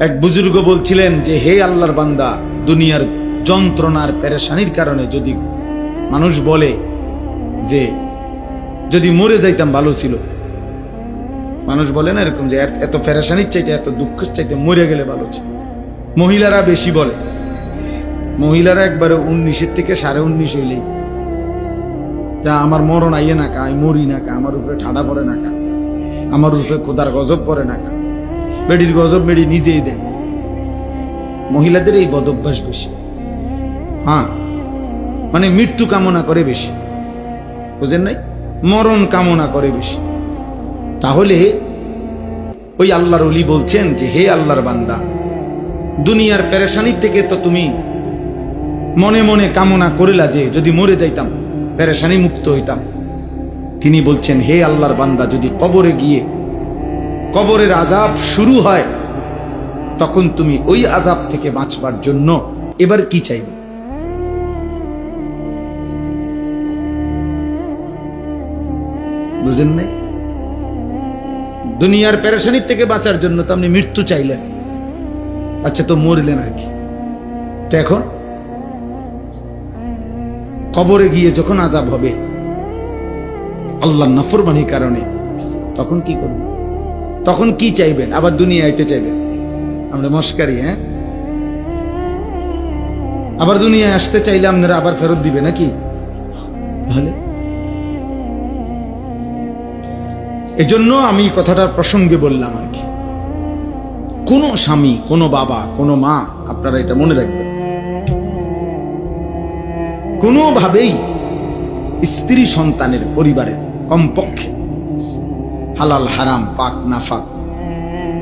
এক বুজুর্গ বলছিলেন যে হে আল্লাহর বান্দা, দুনিয়ার যন্ত্রণার পেরেশানির কারণে যদি মানুষ বলে যে যদি মরে যাইতাম ভালো ছিল, মানুষ বলে না এরকম যে এত পেরেশানির চাইতে এত দুঃখের চাইতে মরে গেলে ভালো ছিল। মহিলারা বেশি বলে, মহিলারা একবারে 19-এর থেকে 19.5 হইলেই যা আমার মরণ আইয়ে না কা, আমি মরি না কা, আমার উপরে ঠাডা পড়ে না কা, আমার উপরে খোদার গজব পড়ে না কা, বেডির গজব বেডি নিজেই দেয়। মহিলাদের এই বদ অভ্যাস বেশি। হ্যাঁ, মানে মৃত্যু কামনা করে বেশি, বুঝেন নাই, মরণ কামনা করে বেশি। তাহলে ওই আল্লাহর ওলি বলছেন যে হে আল্লাহর বান্দা, দুনিয়ার পেরেশানির থেকে তো তুমি মনে মনে কামনা করিলা যে যদি মরে যাইতাম, পেরেশানি মুক্ত হইতাম। তিনি বলছেন হে আল্লাহর বান্দা, যদি কবরে গিয়ে কবরের আযাব শুরু হয়, তখন তুমি ওই আযাব থেকে বাঁচবার জন্য এবার কি চাইবে? বুঝেন নাই? দুনিয়ার পেরেশানির থেকে বাঁচার জন্য তো আপনি মৃত্যু চাইলেন, আচ্ছা তো মরলেন আর কি। তো এখন কবরে গিয়ে যখন আযাব হবে আল্লাহর নাফরমানির কারণে, তখন কি করবেন? তখন কি চাইবেন? আবার দুনিয়া আইতে চাইবেন? আমরা মস্কারি, হ্যাঁ? আবার দুনিয়ায় আসতে চাইলে আপনারা আবার ফেরত দিবে নাকি? তাহলে এজন্য আমি কথাটার প্রসঙ্গে বললাম আর কি। কোন স্বামী, কোন বাবা, কোন মা, আপনারা এটা মনে রাখবেন, কোনোভাবেই স্ত্রী সন্তানের পরিবারের কমপক্ষে হালাল হারাম, পাক নাফাক,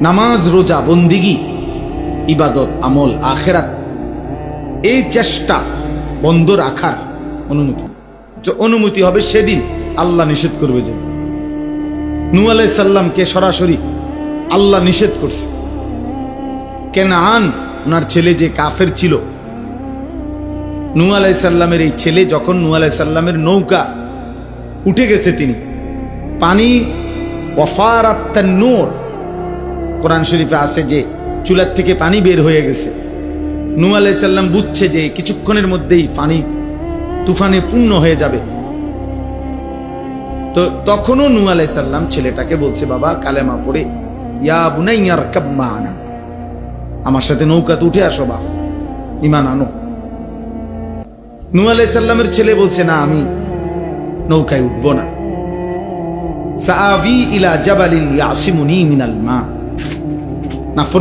নামাজ রোজা বন্দিগি, ইবাদত আমল আখেরাত, এই চেষ্টা বন্ধ রাখার অনুমতি হবে সেদিন আল্লাহ নিষেধ করবে। যে নূহ আলাইহিস সালামকে সরাসরি আল্লাহ নিষেধ করছে। কেনান ওনার ছেলে যে কাফের ছিল, নূহ আলাইহিস সালামের এই ছেলে যখন নূহ আলাইহিস সালামের নৌকা উঠে গেছে, তিনি পানি ওয়াফারাত তান্নুর, কোরআন শরীফে আছে যে চুলার থেকে পানি বের হয়ে গেছে। নূহ আলাইহিস সালাম বুঝছে যে কিছুক্ষণের মধ্যেই পানি তুফানে পূর্ণ হয়ে যাবে। তো তখনও নূহ আলাইহিস সালাম ছেলেটাকে বলছে, বাবা কালেমা পড়ে ইয়া বুনাইয়া রাকাব মা'ানা, আমার সাথে নৌকাতে উঠে আসো, বাপ ঈমান আনো। নূহ আলাইহিস সালামের ছেলে বলছে, না আমি নৌকায় উঠবো না, সাআবি ইলা জাবালিন ইয়াসিমুনি মিনাল মা। নাফরমান